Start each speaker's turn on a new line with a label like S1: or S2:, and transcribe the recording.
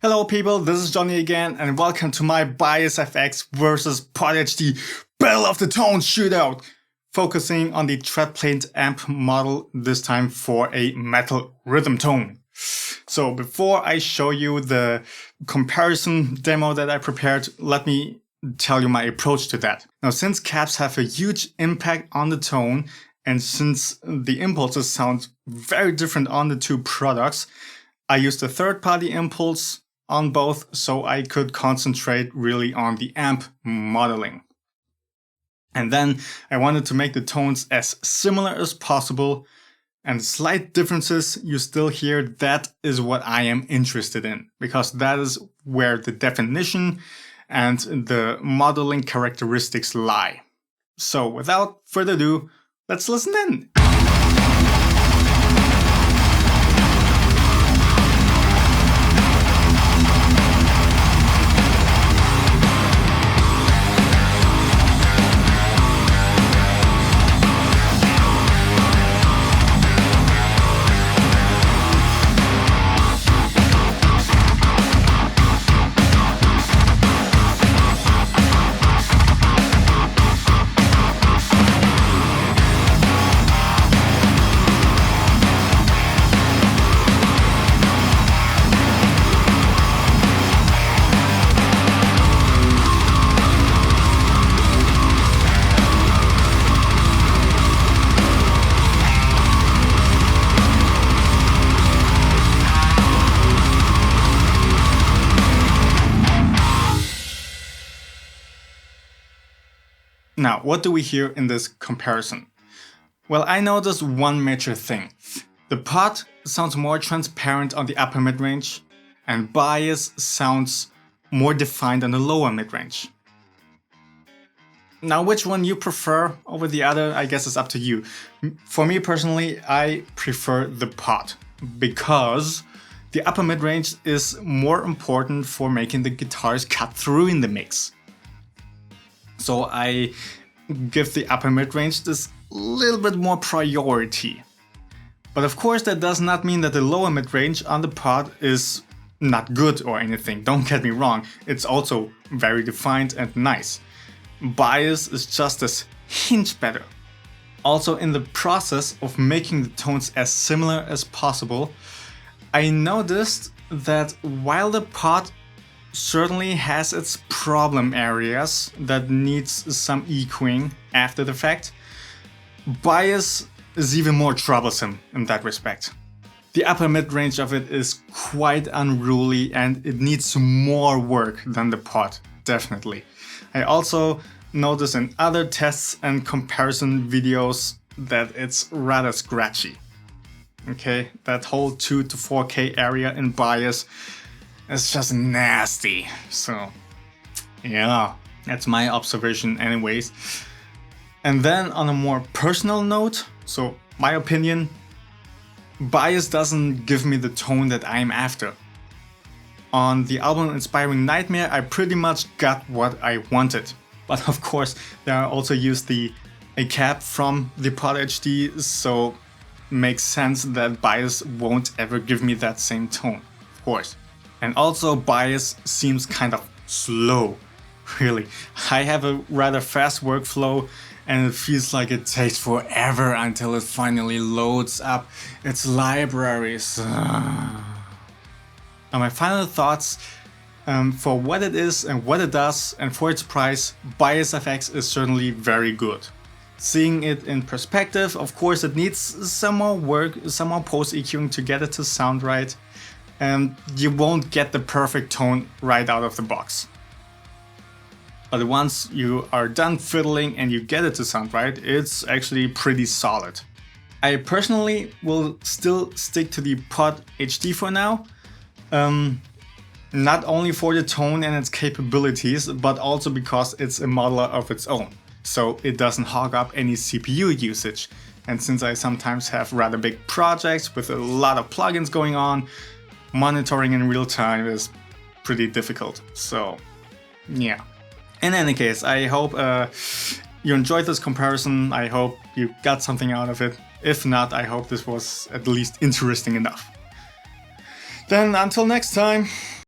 S1: Hello people, this is Johnny again and welcome to my Bias FX vs Pod HD Battle of the Tones shootout, focusing on the Treadplate amp model, this time for a metal rhythm tone. So before I show you the comparison demo that I prepared, let me tell you my approach to that. Now, since caps have a huge impact on the tone and since the impulses sound very different on the two products, I used a third-party impulse on both so I could concentrate really on the amp modeling. And then I wanted to make the tones as similar as possible, and slight differences you still hear, that is what I am interested in, because that is where the definition and the modeling characteristics lie. So without further ado, let's listen in. Now, what do we hear in this comparison? Well, I noticed one major thing. The pod sounds more transparent on the upper mid-range, and bias sounds more defined on the lower mid-range. Now, which one you prefer over the other, I guess it's up to you. For me personally, I prefer the pod, because the upper mid-range is more important for making the guitars cut through in the mix. So I give the upper mid-range this little bit more priority. But of course that does not mean that the lower mid-range on the pod is not good or anything. Don't get me wrong, it's also very defined and nice. Bias is just a hint better. Also, in the process of making the tones as similar as possible, I noticed that while the pod certainly has its problem areas that needs some EQing after the fact, bias is even more troublesome in that respect. The upper mid-range of it is quite unruly and it needs more work than the pod, definitely. I also noticed in other tests and comparison videos that it's rather scratchy. Okay, that whole 2 to 4K area in bias, it's just nasty. So yeah, that's my observation anyways. And then on a more personal note, so my opinion, bias doesn't give me the tone that I'm after. On the album Inspiring Nightmare, I pretty much got what I wanted. But of course, there I also used a cap from the Pod HD, so makes sense that bias won't ever give me that same tone, of course. And also, bias seems kind of slow, really. I have a rather fast workflow and it feels like it takes forever until it finally loads up its libraries. Now, my final thoughts, for what it is and what it does and for its price, Bias FX is certainly very good. Seeing it in perspective, of course it needs some more work, some more post-EQing to get it to sound right. And you won't get the perfect tone right out of the box. But once you are done fiddling and you get it to sound right, it's actually pretty solid. I personally will still stick to the Pod HD for now. Not only for the tone and its capabilities, but also because it's a modeler of its own. So it doesn't hog up any CPU usage. And since I sometimes have rather big projects with a lot of plugins going on, monitoring in real time is pretty difficult. So yeah. In any case, I hope you enjoyed this comparison. I hope you got something out of it. If not, I hope this was at least interesting enough. Then until next time.